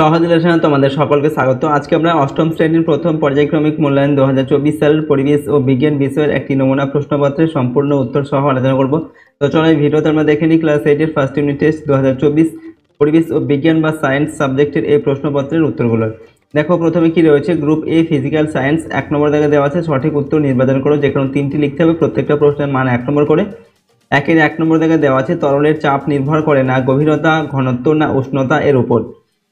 সহজ লেসনে তোমাদের সকলকে স্বাগত। আজকে আমরা অষ্টম শ্রেণীর প্রথম পর্যায়ক্রমিক মূল্যায়ন 2024 সালের পরিবেশ ও বিজ্ঞান বিষয়ের একটি নমুনা প্রশ্নপত্রের সম্পূর্ণ উত্তর সহ আলোচনা করব। তো চলো এই ভিডিওতে আমরা দেখে নিই ক্লাস 8 এর ফার্স্ট ইউনিট টেস্ট 2024 পরিবেশ ও বিজ্ঞান বা সায়েন্স সাবজেক্টের এই প্রশ্নপত্রের উত্তরগুলো। দেখো প্রথমে কি রয়েছে, গ্রুপ এ ফিজিক্যাল সায়েন্স 1 নম্বর দাগে দেওয়া আছে সঠিক উত্তর নির্বাচন করো, যে কোনো 3টি লিখতে হবে, প্রত্যেকটা প্রশ্নের মান 1 নম্বর করে। 1 নম্বর দাগে দেওয়া আছে তরলের চাপ নির্ভর করে না গভীরতা, ঘনত্ব না উষ্ণতা এর উপর।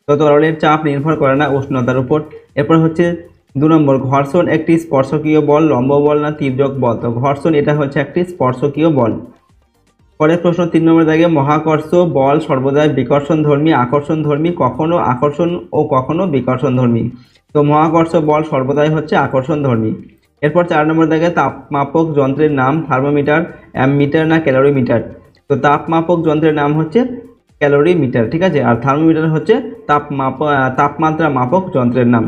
তো তরলের চাপ নির্ভর করে না উষ্ণতার উপর। এরপর হচ্ছে 2 নম্বর, ঘর্ষণ একটি স্পর্শকীয় বল, লম্ব বল না তির্যক বল। তো ঘর্ষণ এটা হচ্ছে একটি স্পর্শকীয় বল। পরের প্রশ্ন 3 নম্বর দাগে, মহাকর্ষ বল সর্বদাই বিকর্ষণধর্মী, আকর্ষণধর্মী, কখনো আকর্ষণ ও কখনো বিকর্ষণধর্মী। তো মহাকর্ষ বল সর্বদাই হচ্ছে আকর্ষণধর্মী। এরপর 4 নম্বর দাগে, তাপমাপক যন্ত্রের নাম থার্মোমিটার, অ্যামমিটার না ক্যালোরিমিটার। তো তাপমাপক যন্ত্রের নাম হচ্ছে ক্যালোরিমিটার, ঠিক আছে, আর থার্মোমিটার হচ্ছে তাপমাত্রা মাপক যন্ত্রের নাম।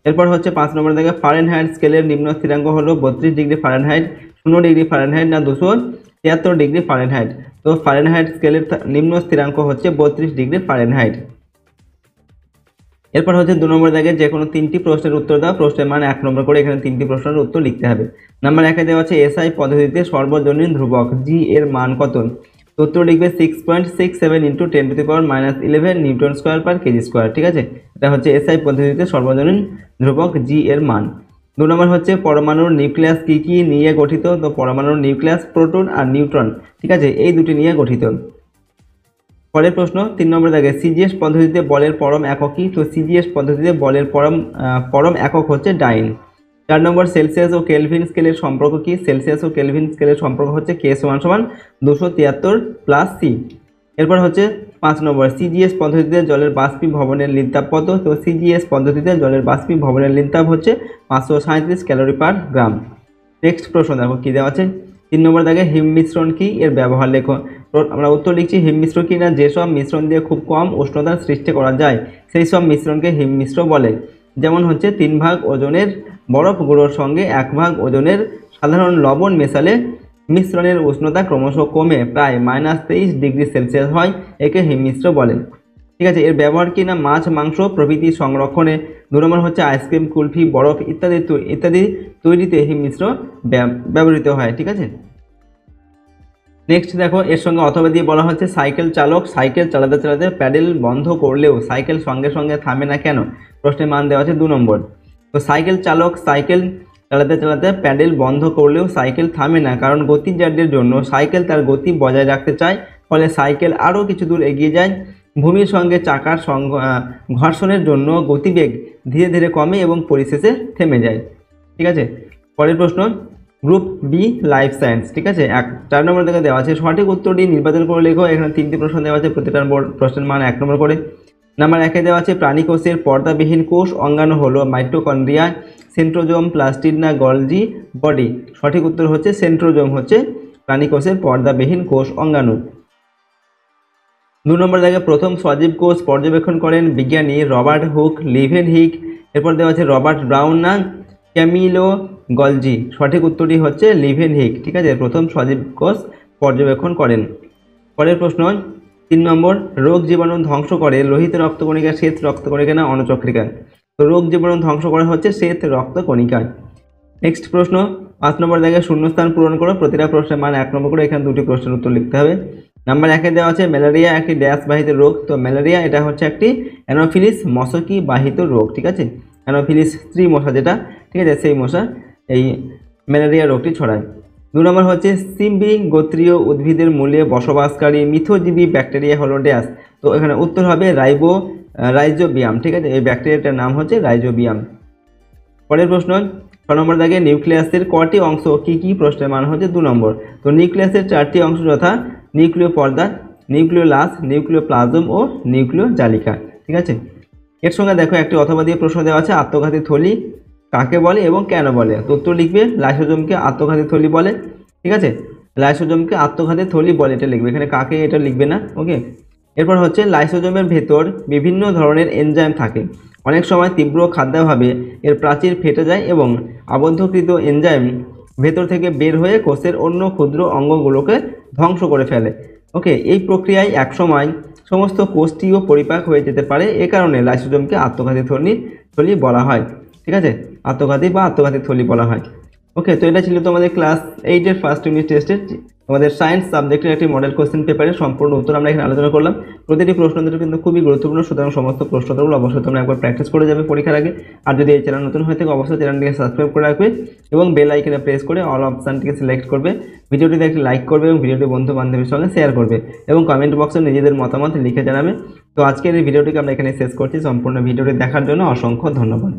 এরপর হচ্ছে 5 নম্বর দাগে, ফারেনহাইট স্কেলের নিম্ন স্থিরাঙ্ক হলো 32 ডিগ্রি ফারেনহাইট, 0 ডিগ্রি ফারেনহাইট না 273 ডিগ্রি ফারেনহাইট। তো ফারেনহাইট স্কেলের নিম্ন স্থিরাঙ্ক হচ্ছে 32 ডিগ্রি ফারেনহাইট। এরপর হচ্ছে 2 নম্বর দাগে, যে কোনো 3টি প্রশ্নের উত্তর দাও, প্রশ্নের মান 1 নম্বর করে। এখানে 3টি প্রশ্নের উত্তর লিখতে হবে। নাম্বার 1 দেওয়া আছে এসআই পদ্ধতিতে সর্বজনীন ধ্রুবক জি এর মান কত। উত্তর লিখবে 6.67 × 10⁻11 নিউটন স্কোয়ার পার কেজি স্কোয়ার, ঠিক আছে। এটা হচ্ছে এসআই পদ্ধতিতে সর্বজনীন ধ্রুবক জি এর মান। 2 নম্বর হচ্ছে পরমাণুর নিউক্লিয়াস কি কি নিয়ে গঠিত। তো পরমাণুর নিউক্লিয়াস প্রোটন আর নিউট্রন, ঠিক আছে, এই দুটি নিয়ে গঠিত। পরের প্রশ্ন 3 নম্বর দাগে, সিজিএস পদ্ধতিতে বলের পরম একক কি। তো সিজিএস পদ্ধতিতে বলের পরম একক হচ্ছে ডাইন। 4 নম্বর, সেলসিয়াস ও কেলভিন স্কেলের সম্পর্ক কি। সেলসিয়াস ও কেলভিন স্কেলের সম্পর্ক হচ্ছে K = 273 + C। এরপর হচ্ছে 5 নম্বর, সিজিএস পদ্ধতিতে জলের বাষ্পীভবনের লিনতাপ কত। তো সিজিএস পদ্ধতিতে জলের বাষ্পীভবনের লিনতাপ হচ্ছে 537 ক্যালোরি পার গ্রাম। নেক্সট প্রশ্ন দেখো কি দেওয়া আছে। 3 নম্বর দাগে, হিম মিশ্রণ কি, এর ব্যবহার লেখো। আমরা উত্তর লিখছি হিম মিশ্র কি না যেসব মিশ্রণ দিয়ে খুব কম উষ্ণতার সৃষ্টি করা যায় সেই সব মিশ্রণকে হিম মিশ্র বলে। যেমন হচ্ছে 3 ভাগ ওজনের বরফ গুঁড়োর সঙ্গে 1 ভাগ ওজনের সাধারণ লবণ মেশালে মিশ্রণের উষ্ণতা ক্রমশ কমে প্রায় -23 ডিগ্রি সেলসিয়াস হয়, একে হিম মিশ্র বলে, ঠিক আছে। এর ব্যবহার কি না মাছ, মাংস প্রভৃতি সংরক্ষণে। 2 নম্বর হচ্ছে আইসক্রিম, কুলফি, বরফ ইত্যাদি তৈরিতে হিম মিশ্র ব্যবহৃত হয়, ঠিক আছে। নেক্সট দেখো, এর সঙ্গে অথবা দিয়ে বলা হচ্ছে সাইকেল চালক সাইকেল চালাতে চালাতে প্যাডেল বন্ধ করলেও সাইকেল সঙ্গে সঙ্গে থামে না কেন। প্রশ্নের মান দেওয়া আছে 2 নম্বর। তো সাইকেল চালক সাইকেল চালাতে চালাতে প্যাডেল বন্ধ করলেও সাইকেল থামে না, কারণ গতিজাড্যের জন্য সাইকেল তার গতি বজায় রাখতে চায়, ফলে সাইকেল আরও কিছু দূর এগিয়ে যায়। ভূমির সঙ্গে চাকার ঘর্ষণের জন্য গতিবেগ ধীরে ধীরে কমে এবং পরিশেষে থেমে যায়, ঠিক আছে। পরের প্রশ্ন, গ্রুপ বি লাইফ সায়েন্স, ঠিক আছে। 4 নম্বর থেকে দেওয়া আছে সঠিক উত্তরটি নির্বাচন করে লেখো। এখানে 3টি প্রশ্ন দেওয়া আছে, প্রতিটা প্রশ্নের মান 1 নম্বর করে। নাম্বার 1 দেওয়া আছে প্রাণী কোষের পর্দাবিহীন কোষ অঙ্গাণু হলো মাইটোকন্ড্রিয়া, সেন্ট্রোজোম, প্লাস্টিড না গলজি বডি। সঠিক উত্তর হচ্ছে সেন্ট্রোজোম হচ্ছে প্রাণী কোষের পর্দাবিহীন কোষ অঙ্গাণু। 2 নম্বর দাগে, প্রথম সজীব কোষ পর্যবেক্ষণ করেন বিজ্ঞানী রবার্ট হুক, লিভেনহিক। এরপর দেওয়া আছে রবার্ট ব্রাউন না ক্যামিলো গলজি। সঠিক উত্তরটি হচ্ছে লিভেনহিক, ঠিক আছে, প্রথম সজীব কোষ পর্যবেক্ষণ করেন। পরের প্রশ্ন 3 নম্বর, রোগ জীবাণু ধ্বংস করে লোহিত রক্তকণিকা, শ্বেত রক্তকণিকা না অনুচক্রিকা। তো রোগ জীবাণু ধ্বংস করে হচ্ছে শ্বেত রক্তকণিকা। নেক্সট প্রশ্ন 5 নম্বর দাগে, শূন্যস্থান পূরণ করো, প্রতিটা প্রশ্নের মান 1 নম্বর করে। এখানে 2টি প্রশ্নের উত্তর লিখতে হবে। নাম্বার 1 দেওয়া আছে ম্যালেরিয়া একটি ড্যাশ বাহিত রোগ। তো ম্যালেরিয়া এটা হচ্ছে একটি অ্যানোফিলিস মশকি বাহিত রোগ, ঠিক আছে, অ্যানোফিলিস স্ত্রী মশা যেটা, ঠিক আছে, সেই মশা এই ম্যালেরিয়া রোগটি ছড়ায়। 2 নম্বর হচ্ছে সিম্বি গোত্রীয় উদ্ভিদের মূলে বসবাসকারী মিথজীবী ব্যাকটেরিয়া হলো ড্যাশ। তো এখানে উত্তর হবে রাইজোবিয়াম, ঠিক আছে, এই ব্যাকটেরিয়াটার নাম হচ্ছে রাইজোবিয়াম। পরের প্রশ্ন 6 নম্বর দাগে, নিউক্লিয়াসের কটি অংশ কি কি। প্রশ্নের মান হচ্ছে 2 নম্বর। তো নিউক্লিয়াসের 4টি অংশ যথা নিউক্লিয় পর্দা, নিউক্লিওলাস, নিউক্লিওপ্লাজম ও নিউক্লিয় জালিকা, ঠিক আছে। এর সঙ্গে দেখো একটি অথবা দিয়ে প্রশ্ন দেওয়া আছে আত্মঘাতী থলি কাকে বলে এবং কেন বলে। তো উত্তর লিখবে লাইসোজোমকে আত্মঘাতী থলি বলে, ঠিক আছে, লাইসোজোমকে আত্মঘাতী থলি বলে, এটা লিখবে, এখানে কাকে এটা লিখবে না, ওকে। এরপর হচ্ছে লাইসোজোমের ভেতর বিভিন্ন ধরনের এনজাইম থাকে, অনেক সময় তীব্র খাদ্যাভাবে এর প্রাচীর ফেটে যায় এবং আবদ্ধকৃত এনজাইম ভেতর থেকে বের হয়ে কোষের অন্য ক্ষুদ্র অঙ্গগুলোকে ধ্বংস করে ফেলে, ওকে। এই প্রক্রিয়ায় একসময় সমস্ত কোষটি ও পরিপাক হয়ে যেতে পারে, এ কারণে লাইসোজোমকে আত্মঘাতী থলি বলা হয়। ঠিক আছে, আত্মঘাতী বা আত্মঘাতী থলি বলা হয়। ওকে, তো এটা ছিল তোমাদের ক্লাস 8-এর ফার্স্ট ইউনিট টেস্টের আমাদের সায়েন্স সাবজেক্টের একটি মডেল কোশ্চেন পেপারের সম্পূর্ণ উত্তর আমরা এখানে আলোচনা করলাম। প্রতিটি প্রশ্ন উত্তর কিন্তু খুবই গুরুত্বপূর্ণ, সুতরাং সমস্ত প্রশ্ন উত্তরগুলো অবশ্যই তোমরা একবার প্র্যাকটিস করে যাবে পরীক্ষার আগে। আর যদি এই চ্যানেল নতুন হয়ে থাকে অবশ্যই চ্যানেলটিকে সাবস্ক্রাইব করে রাখবে এবং বেল আইকনে প্রেস করে অল অপশানটিকে সিলেক্ট করবে। ভিডিওটিতে একটি লাইক করবে এবং ভিডিওটি বন্ধু বান্ধবের সঙ্গে শেয়ার করবে এবং কমেন্ট বক্সে নিজেদের মতামত লিখে জানাবে। তো আজকের এই ভিডিওটিকে আমরা এখানে শেষ করছি। সম্পূর্ণ ভিডিওটি দেখার জন্য অসংখ্য ধন্যবাদ।